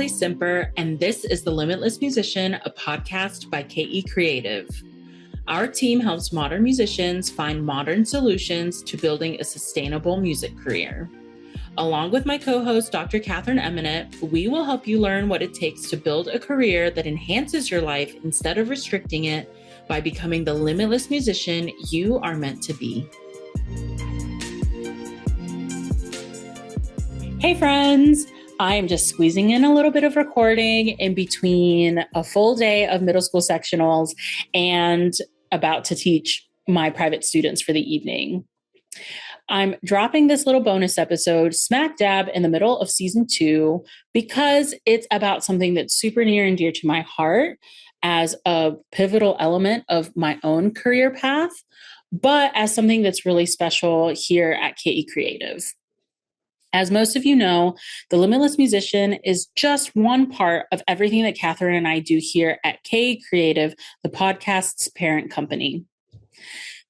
Natalie Simper, and this is The Limitless Musician, a podcast by KE Creative. Our team helps modern musicians find modern solutions to building a sustainable music career. Along with my co-host, Dr. Catherine Eminent, we will help you learn what it takes to build a career that enhances your life instead of restricting it by becoming the limitless musician you are meant to be. Hey friends, I am just squeezing in a little bit of recording in between a full day of middle school sectionals and about to teach my private students for the evening. I'm dropping this little bonus episode smack dab in the middle of season 2 because it's about something that's super near and dear to my heart as a pivotal element of my own career path, but as something that's really special here at KE Creative. As most of you know, The Limitless Musician is just one part of everything that Catherine and I do here at KE Creative, the podcast's parent company.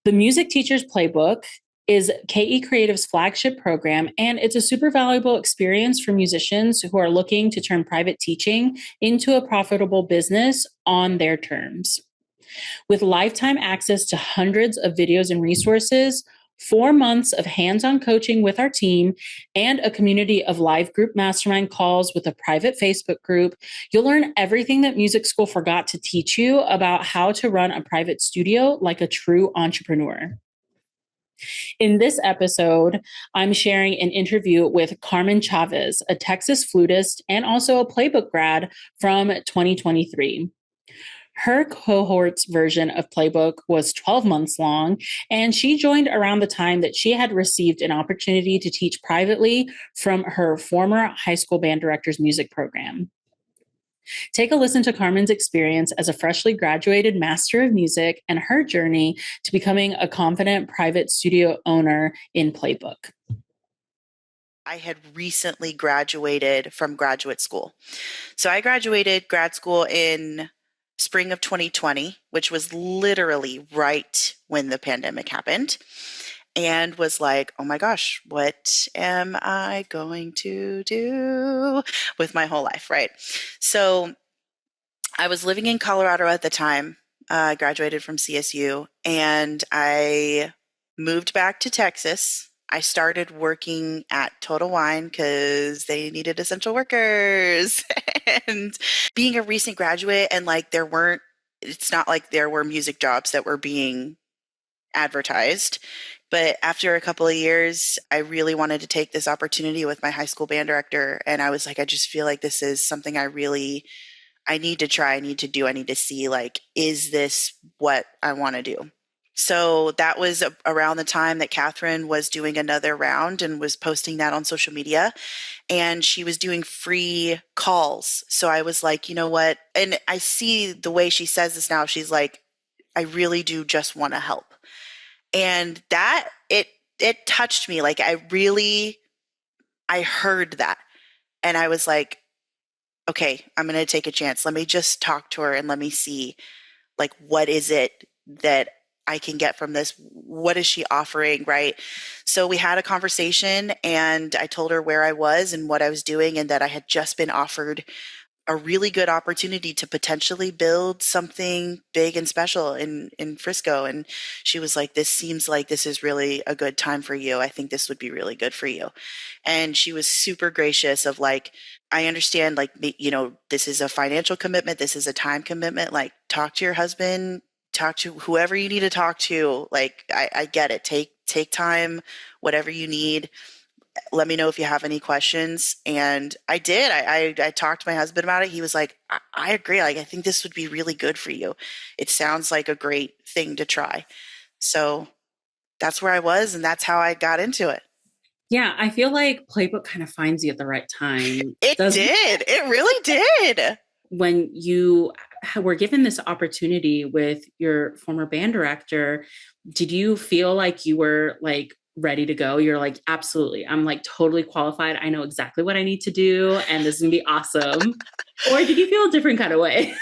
The Music Teacher's Playbook is KE Creative's flagship program, and it's a super valuable experience for musicians who are looking to turn private teaching into a profitable business on their terms. With lifetime access to hundreds of videos and resources, 4 months of hands-on coaching with our team, and a community of live group mastermind calls with a private Facebook group, you'll learn everything that music school forgot to teach you about how to run a private studio like a true entrepreneur. In this episode, I'm sharing an interview with Carmen Chavez, a Texas flutist and also a Playbook grad from 2023. Her cohort's version of Playbook was 12 months long, and she joined around the time that she had received an opportunity to teach privately from her former high school band director's music program. Take a listen to Carmen's experience as a freshly graduated master of music and her journey to becoming a confident private studio owner in Playbook. I had recently graduated from graduate school. So I graduated grad school in spring of 2020, which was literally right when the pandemic happened, and was like, oh my gosh, what am I going to do with my whole life, right? So I was living in Colorado at the time. I graduated from CSU, and I moved back to Texas. I started working at Total Wine because they needed essential workers. And being a recent graduate, and it's not like there were music jobs that were being advertised. But after a couple of years, I really wanted to take this opportunity with my high school band director. And I was like, I just feel like this is something I need to try, I need to do, I need to see, like, is this what I want to do? So that was around the time that Catherine was doing another round and was posting that on social media, and she was doing free calls. So I was like, you know what? And I see the way she says this now. She's like, I really do just want to help. And that, it touched me. Like, I heard that. And I was like, okay, I'm going to take a chance. Let me just talk to her and let me see, like, what is it that I can get from this? What is she offering, right? So we had a conversation, and I told her where I was and what I was doing, and that I had just been offered a really good opportunity to potentially build something big and special in Frisco. And she was like, this seems like this is really a good time for you. I think this would be really good for you. And she was super gracious of like, I understand, like, you know, this is a financial commitment. This is a time commitment. Like, talk to your husband, talk to whoever you need to talk to. Like, I get it. Take time, whatever you need. Let me know if you have any questions. And I did. I talked to my husband about it. He was like, I agree. Like, I think this would be really good for you. It sounds like a great thing to try. So that's where I was, and that's how I got into it. Yeah, I feel like Playbook kind of finds you at the right time. It did. It really did. When you were given this opportunity with your former band director, did you feel like you were like ready to go? You're like, absolutely, I'm like totally qualified. I know exactly what I need to do, and this is gonna be awesome. Or did you feel a different kind of way?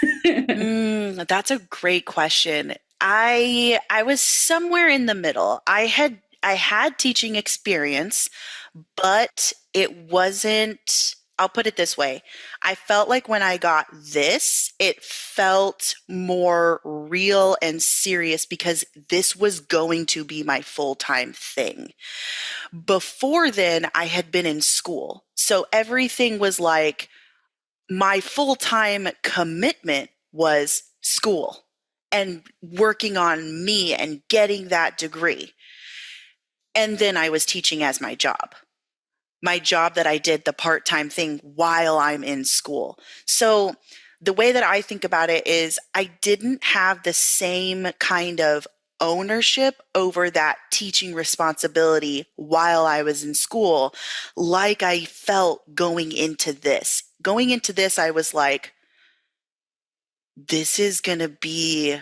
That's a great question. I was somewhere in the middle. I had teaching experience, but it wasn't I'll put it this way. I felt like when I got this, it felt more real and serious because this was going to be my full-time thing. Before then, I had been in school. So everything was like my full-time commitment was school and working on me and getting that degree. And then I was teaching as my job that I did the part-time thing while I'm in school. So the way that I think about it is I didn't have the same kind of ownership over that teaching responsibility while I was in school like I felt going into this. Going into this, I was like, this is going to be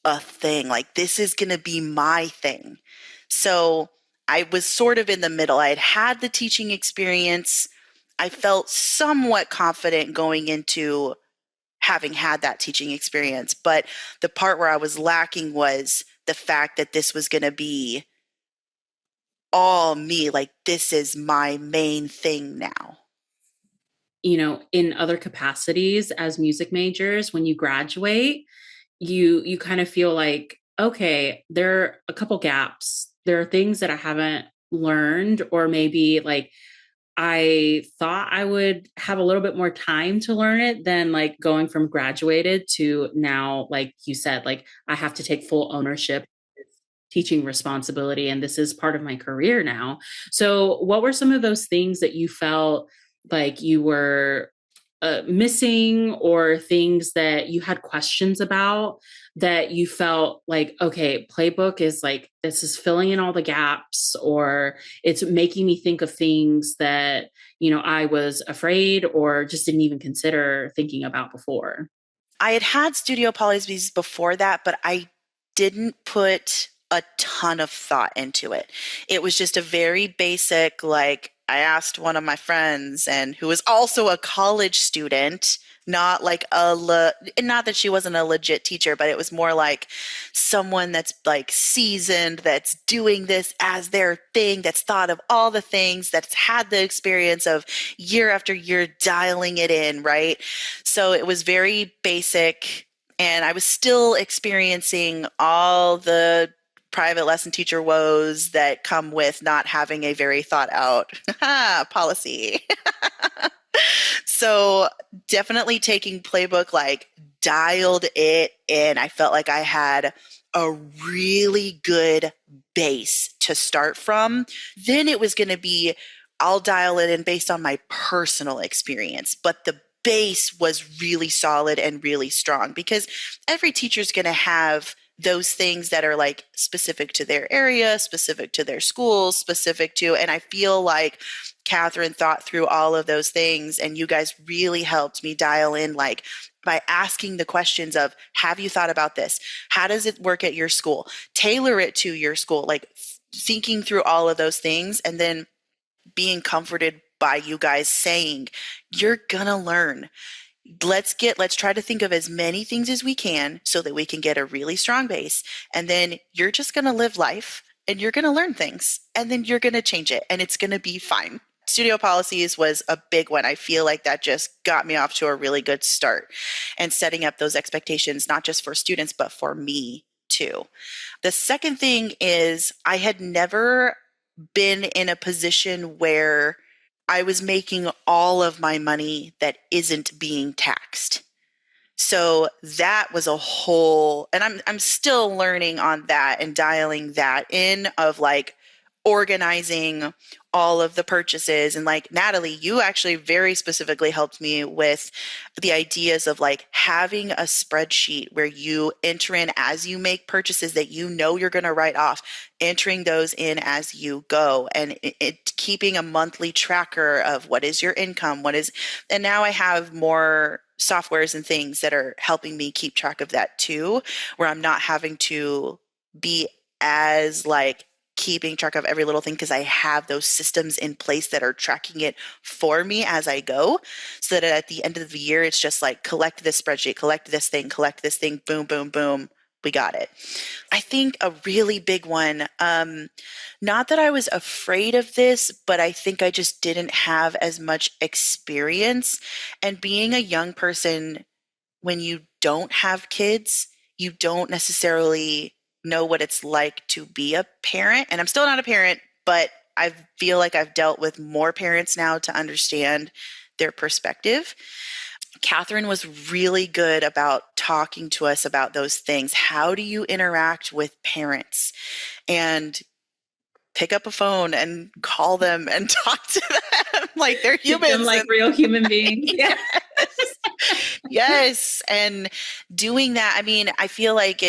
a thing. Like, this is going to be my thing. So I was sort of in the middle. I had had the teaching experience. I felt somewhat confident going into having had that teaching experience. But the part where I was lacking was the fact that this was going to be all me. Like, this is my main thing now. In other capacities as music majors, when you graduate, you kind of feel like, okay, there are a couple gaps. There are things that I haven't learned, or maybe like I thought I would have a little bit more time to learn it than like going from graduated to now, like you said, like I have to take full ownership, teaching responsibility, and this is part of my career now. So what were some of those things that you felt like you were missing, or things that you had questions about that you felt like, okay, Playbook is like, this is filling in all the gaps, or it's making me think of things that, I was afraid or just didn't even consider thinking about before? I had had studio policies before that, but I didn't put a ton of thought into it. It was just a very basic, like, I asked one of my friends and who was also a college student, not like not that she wasn't a legit teacher, but it was more like someone that's like seasoned, that's doing this as their thing, that's thought of all the things, that's had the experience of year after year dialing it in, right? So it was very basic, and I was still experiencing all the private lesson teacher woes that come with not having a very thought out policy. So definitely taking Playbook, like, dialed it in. I felt like I had a really good base to start from. Then it was going to be, I'll dial it in based on my personal experience, but the base was really solid and really strong because every teacher is going to have those things that are like specific to their area, specific to their school, specific to, and I feel like Catherine thought through all of those things, and you guys really helped me dial in, like, by asking the questions of, have you thought about this? How does it work at your school? Tailor it to your school, like thinking through all of those things, and then being comforted by you guys saying, you're gonna learn. Let's try to think of as many things as we can so that we can get a really strong base. And then you're just going to live life and you're going to learn things and then you're going to change it and it's going to be fine. Studio policies was a big one. I feel like that just got me off to a really good start and setting up those expectations, not just for students, but for me too. The second thing is I had never been in a position where I was making all of my money that isn't being taxed. So that was a whole, and I'm still learning on that and dialing that in, of like organizing all of the purchases. And like, Natalie, you actually very specifically helped me with the ideas of like having a spreadsheet where you enter in as you make purchases that you know you're going to write off, entering those in as you go, and keeping a monthly tracker of what is your income, and now I have more softwares and things that are helping me keep track of that too, where I'm not having to be as like keeping track of every little thing because I have those systems in place that are tracking it for me as I go, so that at the end of the year, it's just like collect this spreadsheet, collect this thing, boom, boom, boom. we got it. I think a really big one, not that I was afraid of this, but I think I just didn't have as much experience. And being a young person, when you don't have kids, you don't necessarily know what it's like to be a parent. And I'm still not a parent, but I feel like I've dealt with more parents now to understand their perspective. Catherine was really good about talking to us about those things. How do you interact with parents? And pick up a phone and call them and talk to them like they're Treat them humans. like real human beings. Yeah. Yes. And doing that, I mean, I feel like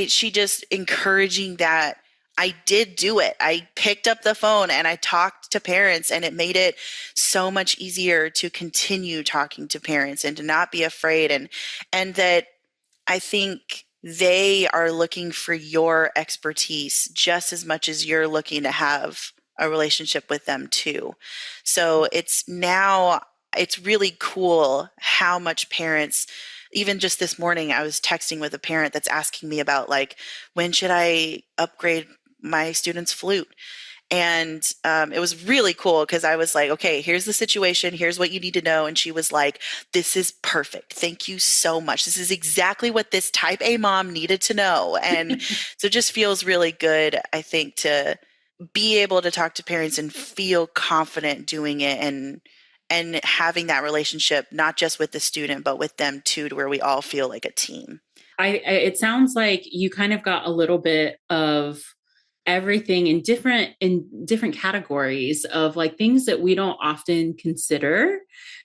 she just encouraging that I did do it. I picked up the phone and I talked to parents, and it made it so much easier to continue talking to parents and to not be afraid. And that I think they are looking for your expertise just as much as you're looking to have a relationship with them too. So it's really cool how much parents, even just this morning, I was texting with a parent that's asking me about, like, when should I upgrade my student's flute? And it was really cool because I was like, okay, here's the situation. Here's what you need to know. And she was like, this is perfect. Thank you so much. This is exactly what this type A mom needed to know. And so it just feels really good, I think, to be able to talk to parents and feel confident doing it, and having that relationship, not just with the student, but with them too, to where we all feel like a team. It sounds like you kind of got a little bit of everything in different categories of like things that we don't often consider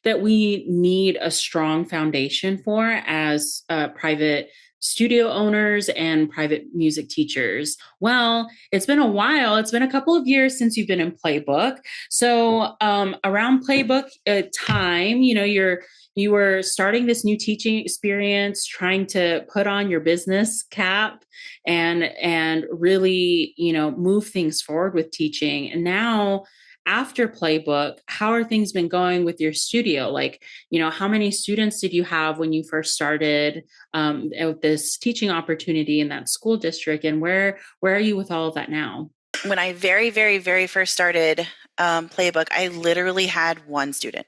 that we need a strong foundation for as private studio owners and private music teachers. Well, it's been a while. It's been a couple of years since you've been in Playbook. So around Playbook time, you were starting this new teaching experience, trying to put on your business cap and really, move things forward with teaching. And now after Playbook, how are things been going with your studio? Like, how many students did you have when you first started with this teaching opportunity in that school district? And where are you with all of that now? When I very, very, very first started Playbook, I literally had one student.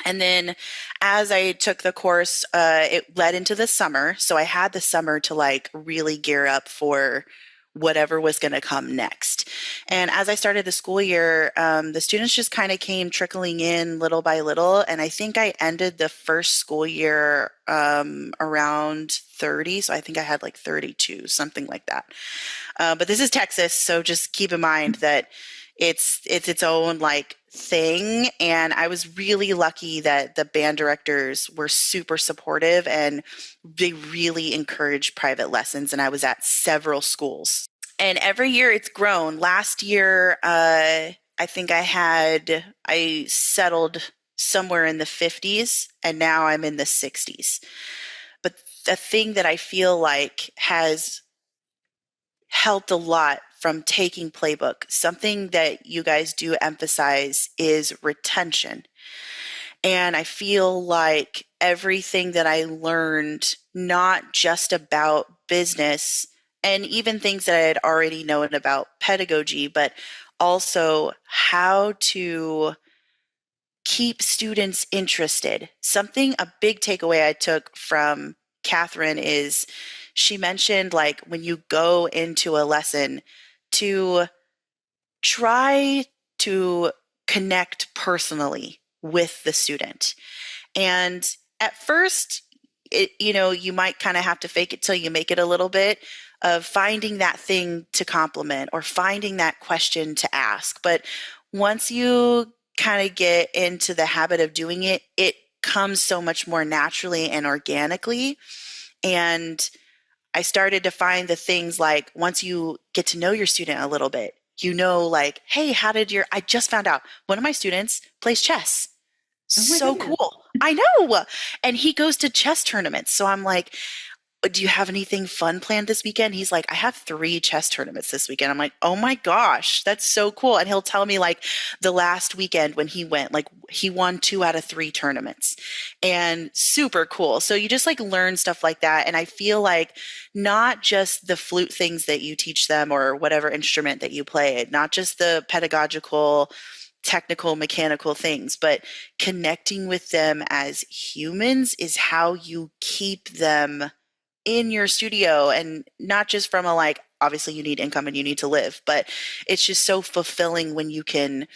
And then as I took the course, it led into the summer. So I had the summer to like really gear up for whatever was going to come next. And as I started the school year, the students just kind of came trickling in little by little. And I think I ended the first school year around 30. So I think I had like 32, something like that. But this is Texas, so just keep in mind that it's its own like thing. And I was really lucky that the band directors were super supportive and they really encouraged private lessons. And I was at several schools. And every year it's grown. Last year, I think I settled somewhere in the 50s, and now I'm in the 60s. But the thing that I feel like has helped a lot from taking Playbook, something that you guys do emphasize is retention. And I feel like everything that I learned, not just about business and even things that I had already known about pedagogy, but also how to keep students interested. A big takeaway I took from Catherine is she mentioned, like, when you go into a lesson, to try to connect personally with the student. And at first, you might kind of have to fake it till you make it a little bit, of finding that thing to compliment or finding that question to ask. But once you kind of get into the habit of doing it, it comes so much more naturally and organically. And I started to find the things, like, once you get to know your student a little bit, like, hey, I just found out one of my students plays chess. Oh my So goodness. cool. I know. And he goes to chess tournaments. So I'm like, do you have anything fun planned this weekend? He's like, I have 3 chess tournaments this weekend. I'm like, oh my gosh, that's so cool. And he'll tell me like the last weekend when he went, like he won 2 out of 3 tournaments and super cool. So you just like learn stuff like that. And I feel like not just the flute things that you teach them or whatever instrument that you play, not just the pedagogical, technical, mechanical things, but connecting with them as humans is how you keep them in your studio, and not just from a like, obviously you need income and you need to live, but it's just so fulfilling when you can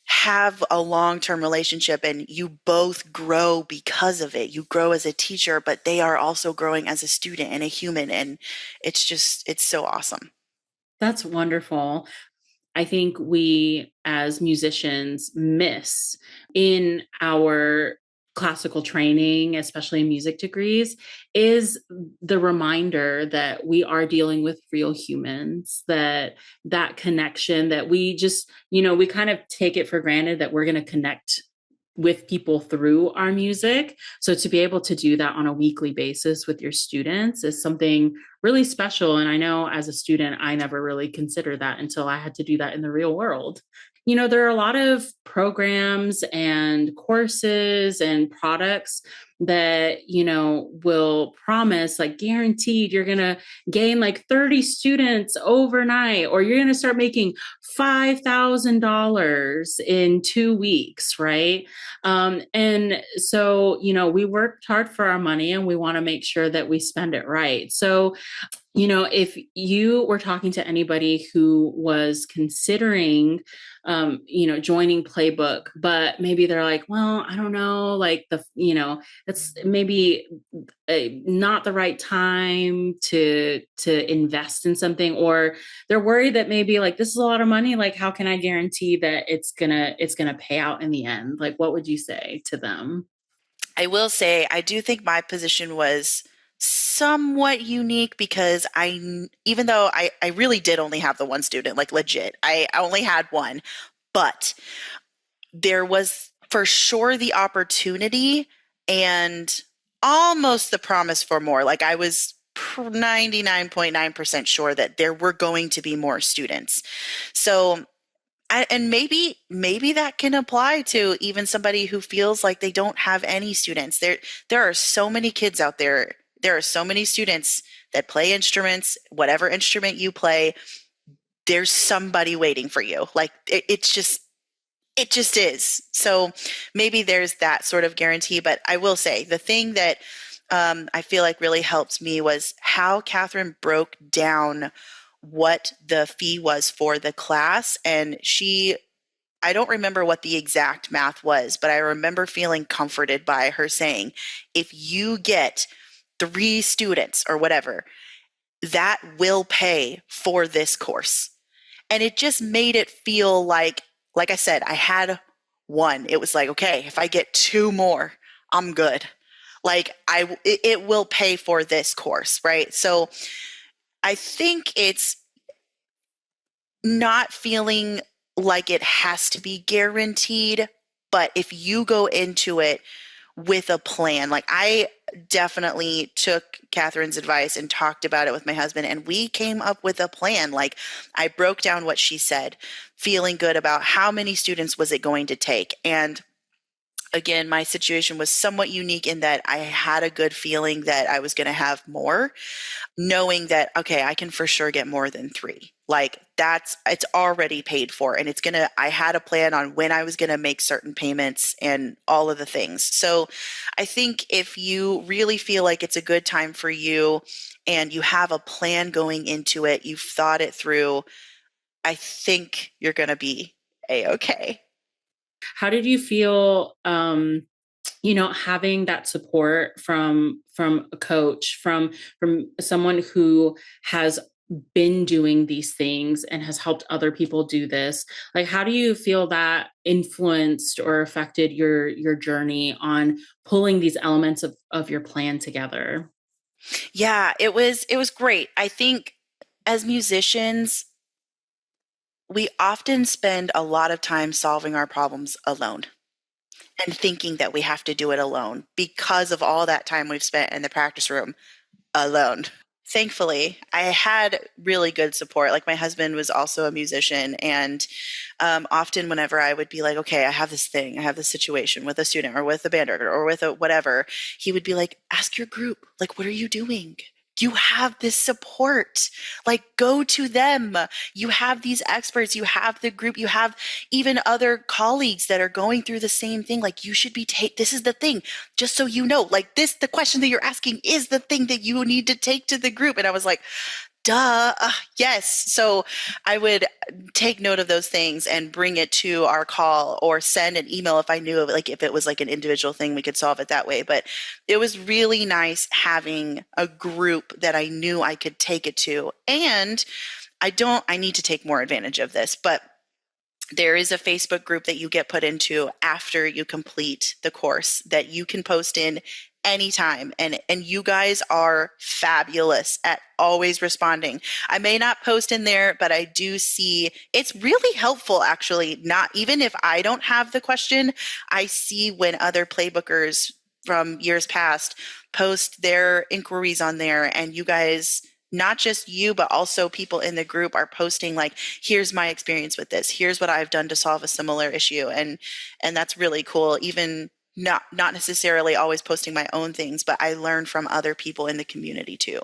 have a long-term relationship and you both grow because of it. You grow as a teacher, but they are also growing as a student and a human, and it's so awesome. That's wonderful. I think we as musicians miss in our classical training, especially in music degrees, is the reminder that we are dealing with real humans, that connection that we just, we kind of take it for granted that we're going to connect with people through our music. So to be able to do that on a weekly basis with your students is something really special. And I know as a student, I never really considered that until I had to do that in the real world. There are a lot of programs and courses and products that, will promise like guaranteed you're going to gain like 30 students overnight, or you're going to start making $5,000 in 2 weeks, right? And so, we worked hard for our money and we want to make sure that we spend it right. So, if you were talking to anybody who was considering, joining Playbook, but maybe they're like, well, I don't know, like it's maybe not the right time to invest in something, or they're worried that maybe like this is a lot of money. Like, how can I guarantee that it's gonna pay out in the end? Like, what would you say to them? I will say, I do think my position was somewhat unique because even though I really did only have the one student, like legit, I only had one, but there was for sure the opportunity and almost the promise for more. Like I was 99.9% sure that there were going to be more students. So and maybe that can apply to even somebody who feels like they don't have any students. There are so many kids out there. There are so many students that play instruments, whatever instrument you play, there's somebody waiting for you. Like it just is. So maybe there's that sort of guarantee. But I will say the thing that I feel like really helped me was how Catherine broke down what the fee was for the class. And I don't remember what the exact math was, but I remember feeling comforted by her saying, if you get 3 students or whatever, that will pay for this course. And it just made it feel like I said, I had one. It was like, okay, if I get 2 more, I'm good. Like it will pay for this course, right? So I think it's not feeling like it has to be guaranteed, but if you go into it with a plan, like I definitely took Catherine's advice and talked about it with my husband, and we came up with a plan. Like I broke down what she said, feeling good about how many students was it going to take. And again, my situation was somewhat unique in that I had a good feeling that I was going to have more, knowing that, okay, I can for sure get more than 3. Like it's already paid for, and I had a plan on when I was going to make certain payments and all of the things. So I think if you really feel like it's a good time for you and you have a plan going into it, you've thought it through, I think you're going to be a-okay. How did you feel, having that support from a coach, from someone who has been doing these things and has helped other people do this? Like, how do you feel that influenced or affected your journey on pulling these elements of your plan together? Yeah, it was great. I think as musicians, we often spend a lot of time solving our problems alone and thinking that we have to do it alone because of all that time we've spent in the practice room. alone. Thankfully, I had really good support. Like my husband was also a musician, and often whenever I would be like, okay, I have this thing, I have this situation with a student or with a band or with a whatever, he would be like, ask your group, like, what are you doing? You have this support, like go to them. You have these experts, you have the group, you have even other colleagues that are going through the same thing. Like you should be, this is the thing, just so you know, like the question that you're asking is the thing that you need to take to the group. And I was like, duh, yes. So I would take note of those things and bring it to our call or send an email if I knew of it, like if it was like an individual thing, we could solve it that way. But it was really nice having a group that I knew I could take it to. And I need to take more advantage of this, but there is a Facebook group that you get put into after you complete the course that you can post in anytime. And you guys are fabulous at always responding. I may not post in there, but I do see it's really helpful actually. Not even if I don't have the question, I see when other playbookers from years past post their inquiries on there, and you guys, not just you, but also people in the group are posting like, here's my experience with this. Here's what I've done to solve a similar issue. And that's really cool. Even not necessarily always posting my own things, but I learn from other people in the community too.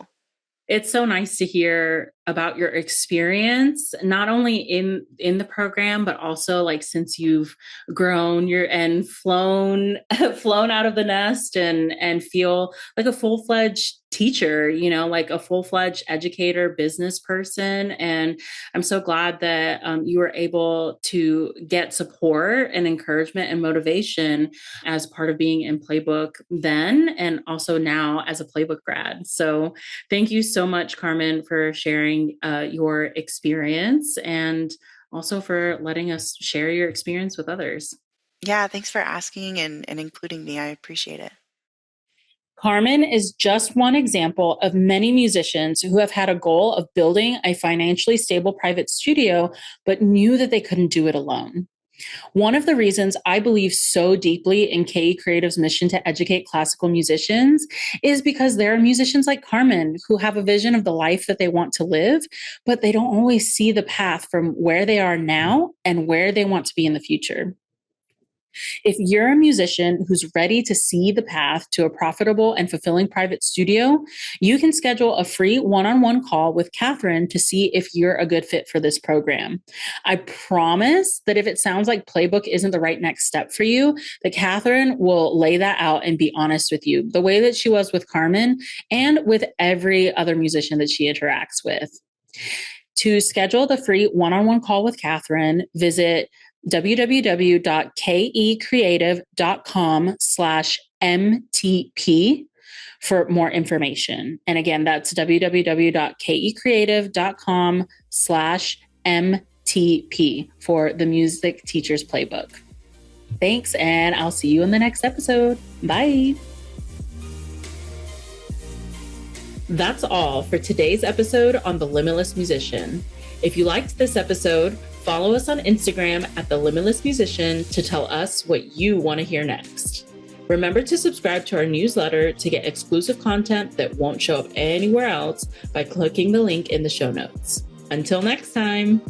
It's so nice to hear about your experience, not only in the program, but also like since you've grown and flown out of the nest and feel like a full-fledged teacher, like a full-fledged educator, business person. And I'm so glad that you were able to get support and encouragement and motivation as part of being in Playbook then, and also now as a Playbook grad. So thank you so much, Carmen, for sharing your experience and also for letting us share your experience with others. Yeah, thanks for asking and including me. I appreciate it. Carmen is just one example of many musicians who have had a goal of building a financially stable private studio, but knew that they couldn't do it alone. One of the reasons I believe so deeply in KE Creative's mission to educate classical musicians is because there are musicians like Carmen who have a vision of the life that they want to live, but they don't always see the path from where they are now and where they want to be in the future. If you're a musician who's ready to see the path to a profitable and fulfilling private studio, you can schedule a free one-on-one call with Catherine to see if you're a good fit for this program. I promise that if it sounds like Playbook isn't the right next step for you, that Catherine will lay that out and be honest with you, the way that she was with Carmen and with every other musician that she interacts with. To schedule the free one-on-one call with Catherine, visit www.kecreative.com/MTP for more information. And again, that's www.kecreative.com/MTP for the Music Teacher's Playbook. Thanks, and I'll see you in the next episode. Bye. That's all for today's episode on The Limitless Musician. If you liked this episode, follow us on Instagram at The Limitless Musician to tell us what you want to hear next. Remember to subscribe to our newsletter to get exclusive content that won't show up anywhere else by clicking the link in the show notes. Until next time.